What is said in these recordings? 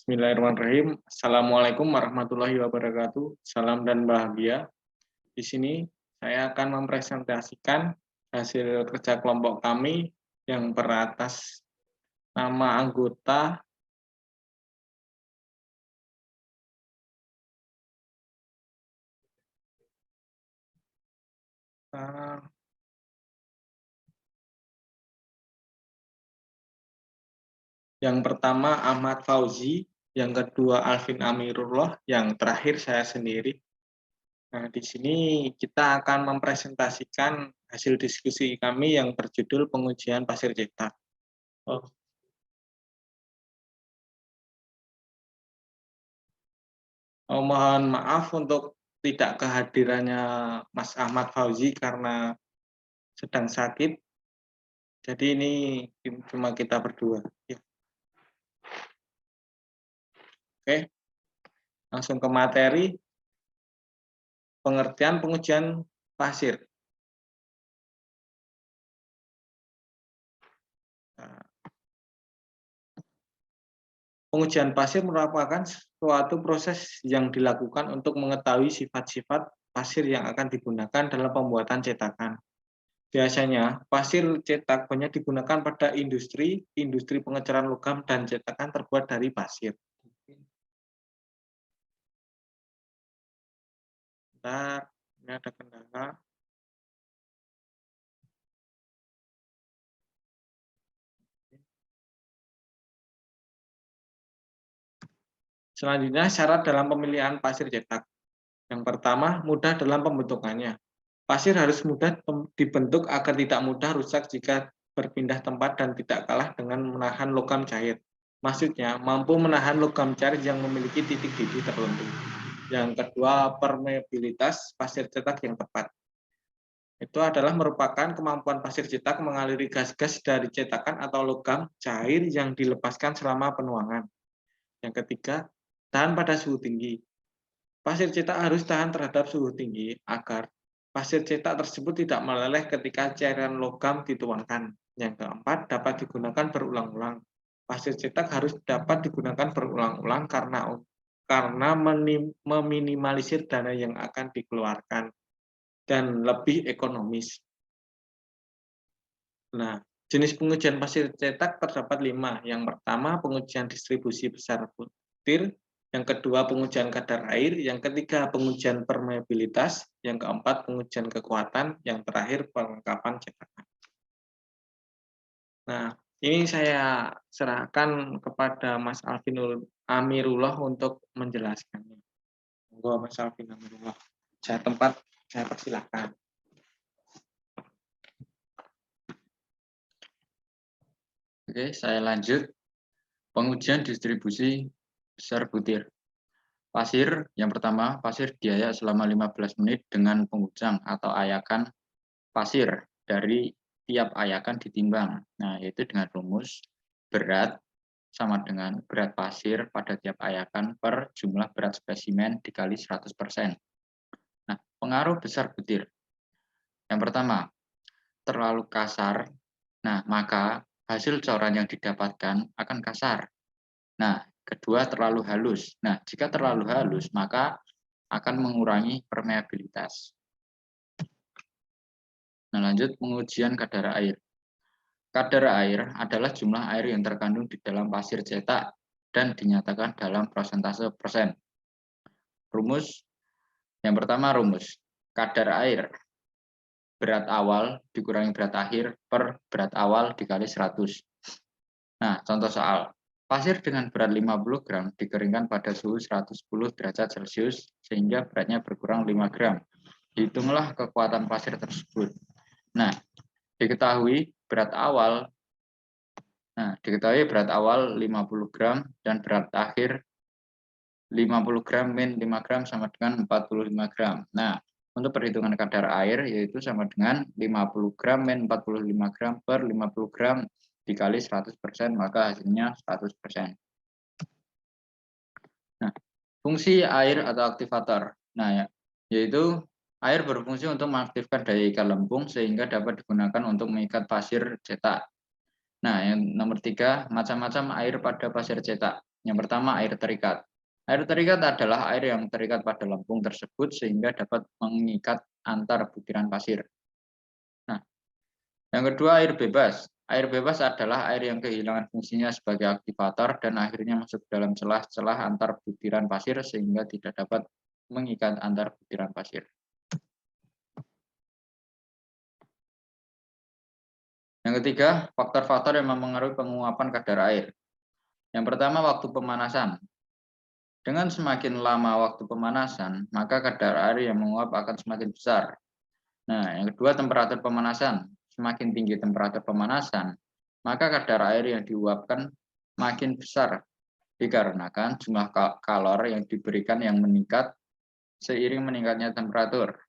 Bismillahirrahmanirrahim. Assalamualaikum warahmatullahi wabarakatuh. Salam dan bahagia. Di sini saya akan mempresentasikan hasil kerja kelompok kami yang beratas nama anggota eh, yang pertama Ahmad Fauzi, yang kedua Alvin Amirullah, yang terakhir saya sendiri. Nah, di sini kita akan mempresentasikan hasil diskusi kami yang berjudul pengujian pasir cetak. Mohon maaf untuk tidak kehadirannya Mas Ahmad Fauzi karena sedang sakit. Jadi ini cuma kita berdua. Ya. Oke, langsung ke materi. Pengertian pengujian pasir. Pengujian pasir merupakan suatu proses yang dilakukan untuk mengetahui sifat-sifat pasir yang akan digunakan dalam pembuatan cetakan. Biasanya, pasir cetak banyak digunakan pada industri pengecaran logam dan cetakan terbuat dari pasir. Bentar, ini ada kendala. Selanjutnya, syarat dalam pemilihan pasir cetak. Yang pertama, mudah dalam pembentukannya. Pasir harus mudah dibentuk agar tidak mudah rusak jika berpindah tempat dan tidak kalah dengan menahan logam cair. Maksudnya, mampu menahan logam cair yang memiliki titik didih tertentu. Yang kedua, permeabilitas pasir cetak yang tepat. Itu adalah merupakan kemampuan pasir cetak mengaliri gas-gas dari cetakan atau logam cair yang dilepaskan selama penuangan. Yang ketiga, tahan pada suhu tinggi. Pasir cetak harus tahan terhadap suhu tinggi agar pasir cetak tersebut tidak meleleh ketika cairan logam dituangkan. Yang keempat, dapat digunakan berulang-ulang. Pasir cetak harus dapat digunakan berulang-ulang karena meminimalisir dana yang akan dikeluarkan dan lebih ekonomis. Nah, jenis pengujian pasir cetak terdapat 5. Yang pertama, pengujian distribusi besar butir. Yang kedua, pengujian kadar air. Yang ketiga, pengujian permeabilitas. Yang keempat, pengujian kekuatan. Yang terakhir, perlengkapan cetakan. Nah, ini saya serahkan kepada Mas Alvin Amirullah untuk menjelaskannya. Monggo Mas Alvin Amirullah. Saya persilahkan. Oke, saya lanjut. Pengujian distribusi besar butir. Pasir, yang pertama, pasir diayak selama 15 menit dengan pengujang atau ayakan pasir dari tiap ayakan ditimbang. Nah, yaitu dengan rumus berat sama dengan berat pasir pada tiap ayakan per jumlah berat spesimen dikali 100%. Nah, pengaruh besar butir. Yang pertama, terlalu kasar. Nah, maka hasil coran yang didapatkan akan kasar. Nah, kedua terlalu halus. Nah, jika terlalu halus, maka akan mengurangi permeabilitas. Nah, lanjut pengujian kadar air. Kadar air adalah jumlah air yang terkandung di dalam pasir cetak dan dinyatakan dalam persentase persen. Rumus, yang pertama rumus. Kadar air, berat awal dikurangi berat akhir per berat awal dikali 100. Nah, contoh soal. Pasir dengan berat 50 gram dikeringkan pada suhu 110 derajat Celcius sehingga beratnya berkurang 5 gram. Hitunglah kekuatan pasir tersebut. Nah, diketahui berat awal 50 gram dan berat akhir 50 gram min 5 gram sama dengan 45 gram. Nah, untuk perhitungan kadar air yaitu sama dengan 50 gram min 45 gram per 50 gram dikali 100%, maka hasilnya 100%. Nah, fungsi air atau aktivator. Nah, yaitu air berfungsi untuk mengaktifkan daya ikat lempung sehingga dapat digunakan untuk mengikat pasir cetak. Nah, yang nomor 3, macam-macam air pada pasir cetak. Yang pertama, air terikat. Air terikat adalah air yang terikat pada lempung tersebut sehingga dapat mengikat antar butiran pasir. Nah, yang kedua, air bebas. Air bebas adalah air yang kehilangan fungsinya sebagai aktivator dan akhirnya masuk dalam celah-celah antar butiran pasir sehingga tidak dapat mengikat antar butiran pasir. Yang ketiga, faktor-faktor yang mempengaruhi penguapan kadar air. Yang pertama, waktu pemanasan. Dengan semakin lama waktu pemanasan, maka kadar air yang menguap akan semakin besar. Nah, yang kedua, temperatur pemanasan. Semakin tinggi temperatur pemanasan, maka kadar air yang diuapkan makin besar dikarenakan jumlah kalor yang diberikan yang meningkat seiring meningkatnya temperatur.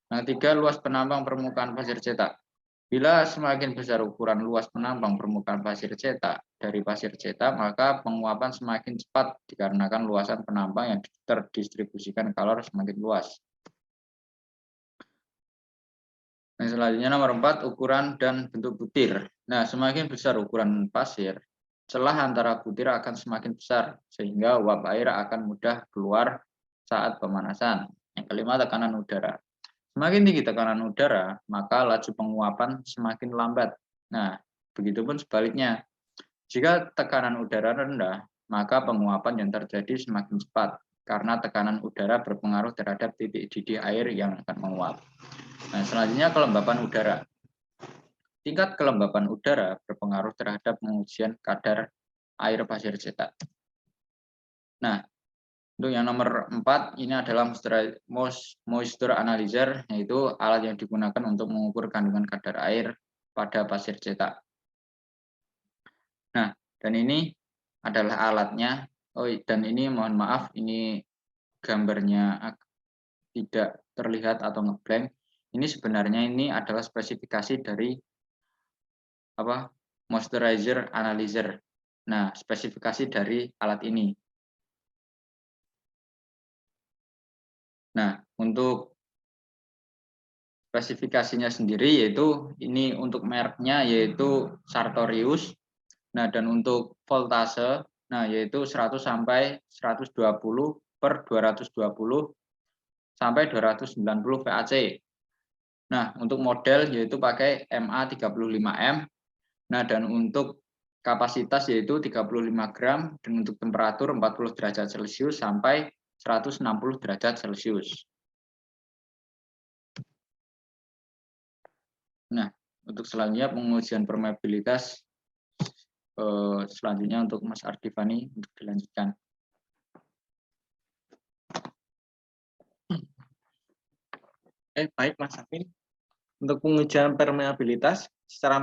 Yang ketiga, luas penambang permukaan pasir cetak. Bila semakin besar ukuran luas penambang permukaan pasir cetak dari pasir cetak, maka penguapan semakin cepat dikarenakan luasan penambang yang terdistribusikan kalor semakin luas. Yang selanjutnya nomor 4, ukuran dan bentuk butir. Nah, semakin besar ukuran pasir, celah antara butir akan semakin besar, sehingga uap air akan mudah keluar saat pemanasan. Yang kelima, tekanan udara. Semakin tinggi tekanan udara, maka laju penguapan semakin lambat. Nah, begitupun sebaliknya. Jika tekanan udara rendah, maka penguapan yang terjadi semakin cepat, karena tekanan udara berpengaruh terhadap titik didih air yang akan menguap. Nah, selanjutnya kelembapan udara. Tingkat kelembapan udara berpengaruh terhadap pengujian kadar air pasir cetak. Nah, untuk yang nomor 4, ini adalah moisture analyzer, yaitu alat yang digunakan untuk mengukur kandungan kadar air pada pasir cetak. Nah, dan ini adalah alatnya. Oh, dan ini mohon maaf, ini gambarnya tidak terlihat atau ngeblank. Ini sebenarnya ini adalah spesifikasi dari moisturizer analyzer. Nah, spesifikasi dari alat ini. Nah, untuk spesifikasinya sendiri yaitu ini untuk mereknya yaitu Sartorius. Nah, dan untuk voltase yaitu 100 sampai 120 per 220 sampai 290 VAC. Nah, untuk model yaitu pakai MA35M. Nah, dan untuk kapasitas yaitu 35 gram dan untuk temperatur 40 derajat Celcius sampai 160 derajat Celcius. Nah, untuk selanjutnya pengujian permeabilitas selanjutnya untuk Mas Ardifani untuk dilanjutkan. Baik Mas Afin. Untuk pengujian permeabilitas secara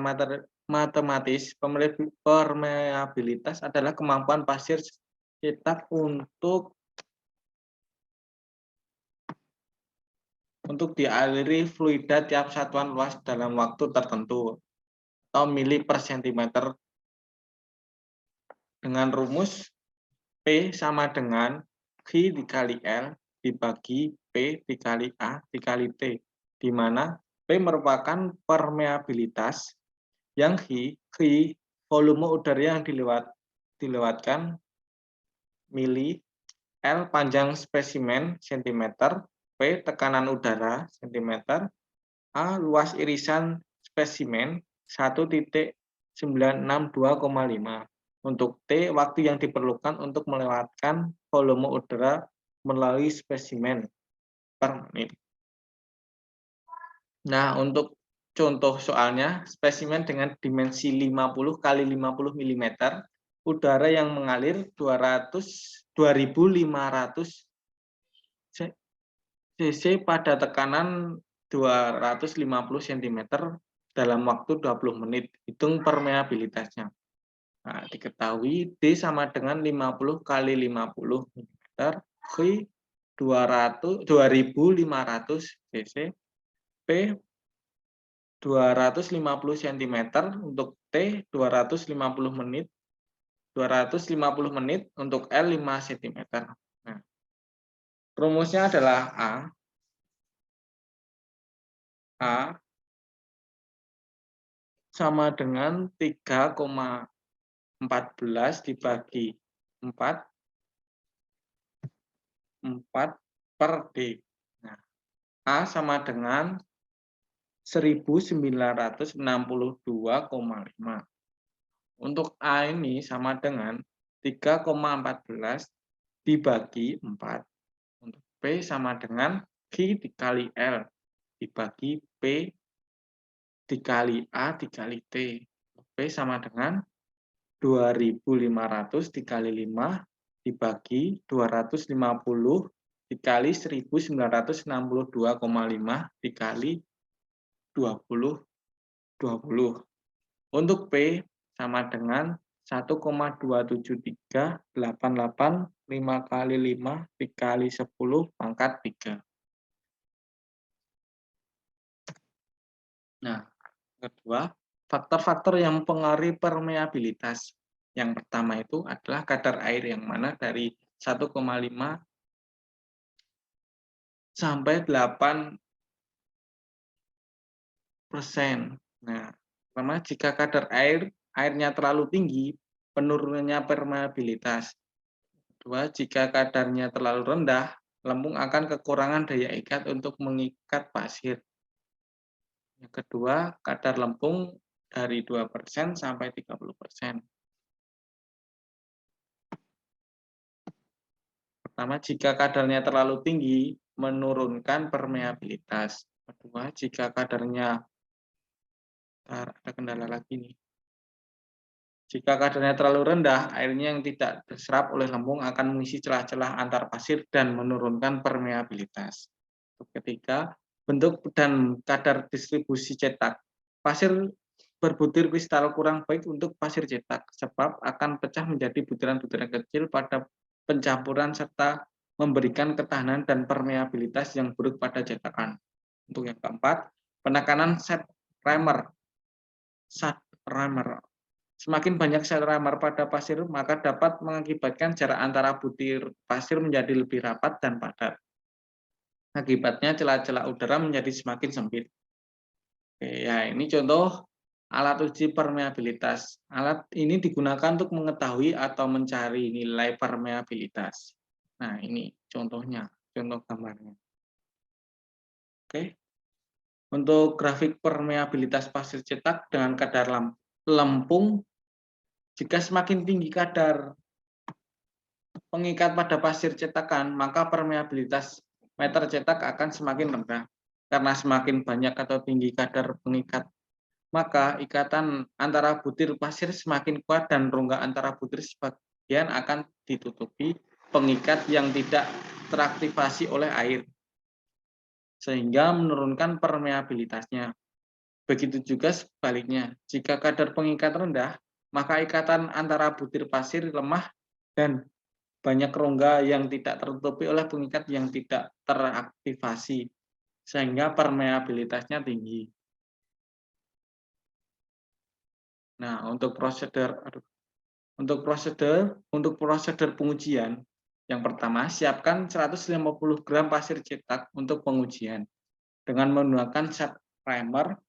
matematis, permeabilitas adalah kemampuan pasir cetak untuk dialiri fluida tiap satuan luas dalam waktu tertentu atau mili per sentimeter dengan rumus P sama dengan Q dikali L dibagi P dikali A dikali T, di mana P merupakan permeabilitas yang Q volume udara yang dilewatkan mili, L panjang spesimen cm, P tekanan udara cm, A luas irisan spesimen 1.962,5. Untuk T, waktu yang diperlukan untuk melewatkan volume udara melalui spesimen per menit. Nah, untuk contoh soalnya, spesimen dengan dimensi 50 kali 50 mm, udara yang mengalir 2.500 cc pada tekanan 250 cm dalam waktu 20 menit. Hitung permeabilitasnya. Nah, diketahui D sama dengan 50 kali 50 mm, V 2.500 cc, P 250 cm, untuk T 250 menit, 250 menit, untuk L 5 cm. Nah, rumusnya adalah A sama dengan 3,14 dibagi 4 per D. Nah, A sama dengan 1962,5. Untuk A ini sama dengan 3,14 dibagi 4. Untuk P sama dengan Q dikali L dibagi P dikali A dikali T. P sama dengan 2.500 dikali 5 dibagi 250 dikali 1962,5 dikali 20. Untuk P sama dengan 1,27388 kali 5 dikali 10 pangkat 3. Nah, kedua, faktor-faktor yang mempengaruhi permeabilitas. Yang pertama itu adalah kadar air yang mana dari 1,5 sampai 8%. Nah, pertama jika kadar airnya terlalu tinggi, penurunannya permeabilitas. Kedua, jika kadarnya terlalu rendah, lempung akan kekurangan daya ikat untuk mengikat pasir. Yang kedua, kadar lempung dari 2% sampai 30%. Pertama, jika kadarnya terlalu tinggi, menurunkan permeabilitas. Kedua, jika kadarnya ada kendala lagi nih. Jika kadarnya terlalu rendah, airnya yang tidak terserap oleh lempung akan mengisi celah-celah antar pasir dan menurunkan permeabilitas. Ketiga, bentuk dan kadar distribusi cetak. Pasir berbutir kristal kurang baik untuk pasir cetak, sebab akan pecah menjadi butiran-butiran kecil pada pencampuran serta memberikan ketahanan dan permeabilitas yang buruk pada cetakan. Untuk yang keempat, penekanan set Ramer. Semakin banyak sel Ramer pada pasir, maka dapat mengakibatkan jarak antara butir pasir menjadi lebih rapat dan padat. Akibatnya celah-celah udara menjadi semakin sempit. Oke, ya ini contoh alat uji permeabilitas. Alat ini digunakan untuk mengetahui atau mencari nilai permeabilitas. Nah, ini contohnya, contoh gambarnya. Oke. Untuk grafik permeabilitas pasir cetak dengan kadar lempung, jika semakin tinggi kadar pengikat pada pasir cetakan, maka permeabilitas meter cetak akan semakin rendah. Karena semakin banyak atau tinggi kadar pengikat, maka ikatan antara butir pasir semakin kuat dan rongga antara butir sebagian akan ditutupi pengikat yang tidak teraktivasi oleh air, sehingga menurunkan permeabilitasnya. Begitu juga sebaliknya, jika kadar pengikat rendah, maka ikatan antara butir pasir lemah dan banyak rongga yang tidak tertutupi oleh pengikat yang tidak teraktivasi, sehingga permeabilitasnya tinggi. Nah, untuk prosedur pengujian, yang pertama, siapkan 150 gram pasir cetak untuk pengujian dengan menggunakan set primer.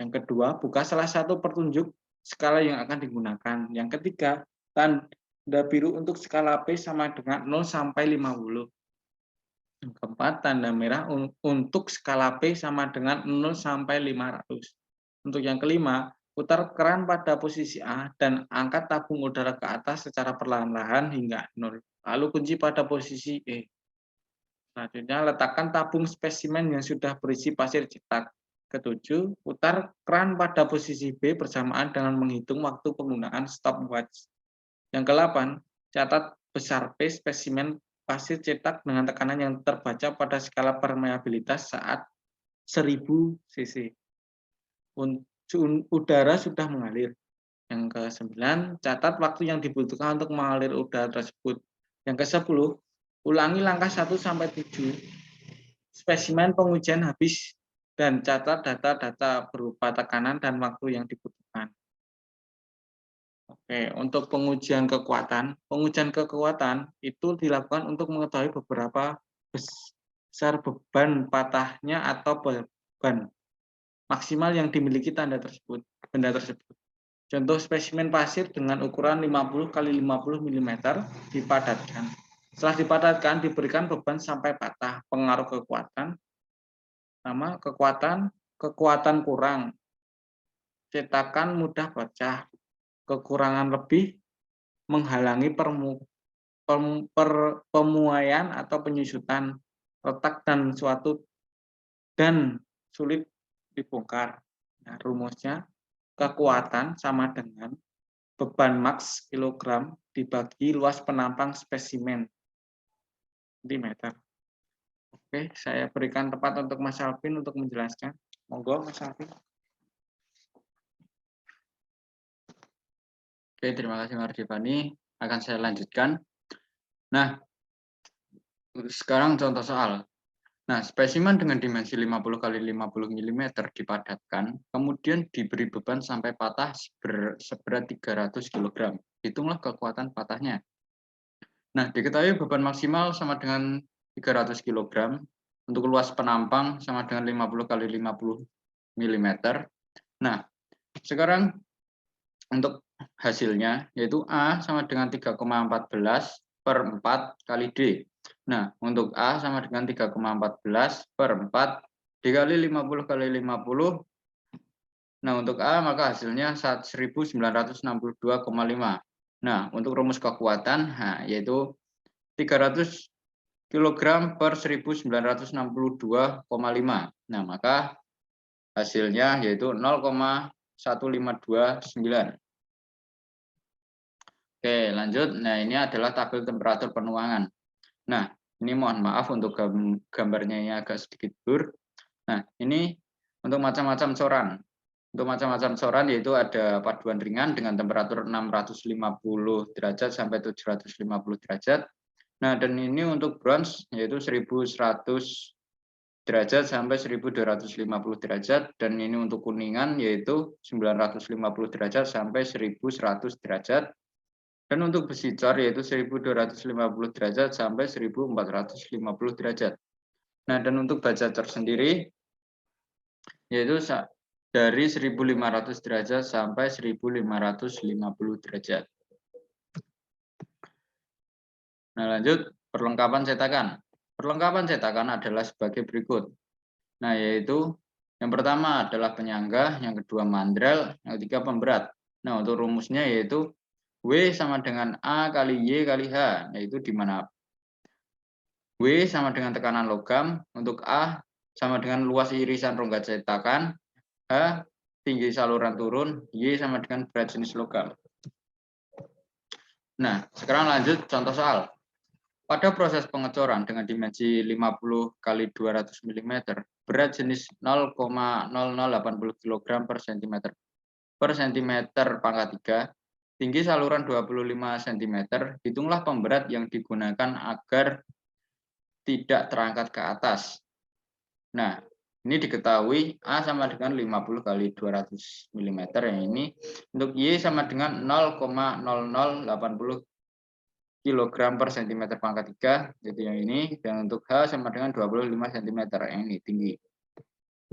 Yang kedua, buka salah satu petunjuk skala yang akan digunakan. Yang ketiga, tanda biru untuk skala P sama dengan 0 sampai 50. Yang keempat, tanda merah untuk skala P sama dengan 0 sampai 500. Untuk yang kelima, putar keran pada posisi A dan angkat tabung udara ke atas secara perlahan-lahan hingga 0. Lalu kunci pada posisi E. Selanjutnya, letakkan tabung spesimen yang sudah berisi pasir cetak. Ketujuh, putar keran pada posisi B bersamaan dengan menghitung waktu penggunaan stopwatch. Yang ke-8, catat besar P spesimen pasir cetak dengan tekanan yang terbaca pada skala permeabilitas saat 1000 cc. Udara sudah mengalir. Yang ke-9, catat waktu yang dibutuhkan untuk mengalir udara tersebut. Yang ke-10, ulangi langkah 1 sampai 7. Spesimen pengujian habis dan catat data-data berupa tekanan dan waktu yang dibutuhkan. Oke, untuk pengujian kekuatan itu dilakukan untuk mengetahui beberapa besar beban patahnya atau beban maksimal yang dimiliki benda tersebut. Contoh spesimen pasir dengan ukuran 50 kali 50 mm dipadatkan. Setelah dipadatkan, diberikan beban sampai patah. Pengaruh kekuatan, nama kekuatan kurang, cetakan mudah pecah, kekurangan lebih, menghalangi pemuaian atau penyusutan, retak dan sulit dibongkar. Nah, rumusnya kekuatan sama dengan beban maks kilogram dibagi luas penampang spesimen cm. Oke, saya berikan tempat untuk Mas Alvin untuk menjelaskan. Monggo Mas Alvin. Oke, terima kasih Mardipani. Akan saya lanjutkan. Nah, sekarang contoh soal. Nah, spesimen dengan dimensi 50 kali 50 mm dipadatkan, kemudian diberi beban sampai patah seberat 300 kg. Hitunglah kekuatan patahnya. Nah, diketahui beban maksimal sama dengan 300 kg, untuk luas penampang sama dengan 50 kali 50 mm. Nah, sekarang untuk hasilnya, yaitu A sama dengan 3,14 per 4 kali D. Nah, untuk A sama dengan 3,14 per 4 dikali 50 kali 50. Nah, untuk A maka hasilnya 1962,5. Nah, untuk rumus kekuatan, yaitu 300 kg per 1962,5. Nah, maka hasilnya yaitu 0,1529. Oke, lanjut. Nah, ini adalah tabel temperatur penuangan. Nah, ini mohon maaf untuk gambarnya yang agak sedikit blur. Nah, ini untuk macam-macam coran. Untuk macam-macam coran yaitu ada paduan ringan dengan temperatur 650 derajat sampai 750 derajat. Nah, dan ini untuk bronze yaitu 1100 derajat sampai 1250 derajat, dan ini untuk kuningan yaitu 950 derajat sampai 1100 derajat. Dan untuk besi cor yaitu 1250 derajat sampai 1450 derajat. Nah, dan untuk baja cor sendiri yaitu dari 1500 derajat sampai 1550 derajat. Nah, lanjut perlengkapan cetakan. Perlengkapan cetakan adalah sebagai berikut. Nah, yaitu yang pertama adalah penyangga, yang kedua mandrel, yang ketiga pemberat. Nah, untuk rumusnya yaitu W sama dengan A kali Y kali H, yaitu di mana W sama dengan tekanan logam, untuk A sama dengan luas irisan rongga cetakan, H tinggi saluran turun, Y sama dengan berat jenis logam. Nah, sekarang lanjut contoh soal. Pada proses pengecoran dengan dimensi 50 kali 200 mm, berat jenis 0,0080 kg per cm pangkat 3, tinggi saluran 25 cm, hitunglah pemberat yang digunakan agar tidak terangkat ke atas. Nah, ini diketahui A sama dengan 50 kali 200 mm yang ini, untuk Y sama dengan 0,0080 kg per cm pangkat 3, yaitu yang ini, dan untuk H sama dengan 25 cm yang ini tinggi.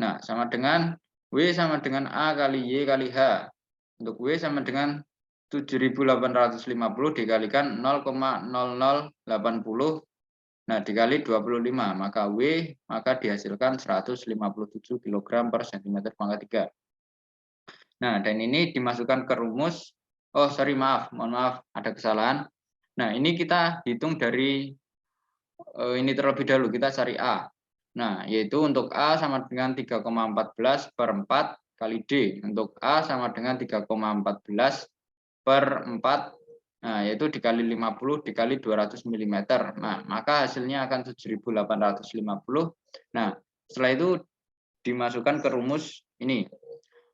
Nah, sama dengan W sama dengan A kali Y kali H. Untuk W sama dengan 7.850 dikalikan 0,0080, nah dikali 25, maka dihasilkan 157 kg per cm pangkat 3. Nah, dan ini dimasukkan ke rumus, mohon maaf, ada kesalahan. Nah, ini kita hitung dari ini terlebih dahulu, kita cari A. Nah, yaitu untuk A sama dengan 3,14 per 4 kali D. Untuk A sama dengan 3,14 per 4, nah, yaitu dikali 50 dikali 200 mm. Nah, maka hasilnya akan 7.850. Nah, setelah itu dimasukkan ke rumus ini.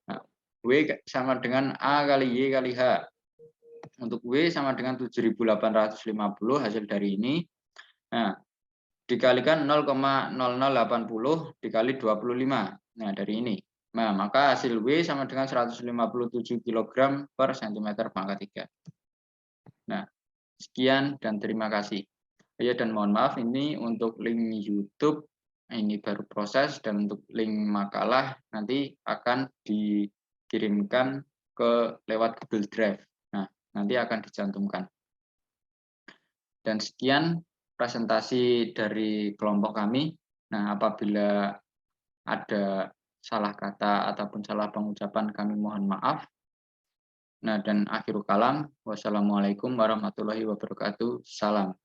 Nah, W sama dengan A kali Y kali H. Untuk W sama dengan 7.850 hasil dari ini. Nah, dikalikan 0,0080 dikali 25. Nah, dari ini. Nah, maka hasil W sama dengan 157 kg per cm pangkat 3. Nah, sekian dan terima kasih. Ya, dan mohon maaf ini untuk link YouTube ini baru proses, dan untuk link makalah nanti akan dikirimkan lewat Google Drive. Nah, nanti akan dicantumkan. Dan sekian presentasi dari kelompok kami. Nah, apabila ada salah kata ataupun salah pengucapan, kami mohon maaf. Nah, dan akhirul kalam, wassalamualaikum warahmatullahi wabarakatuh. Salam.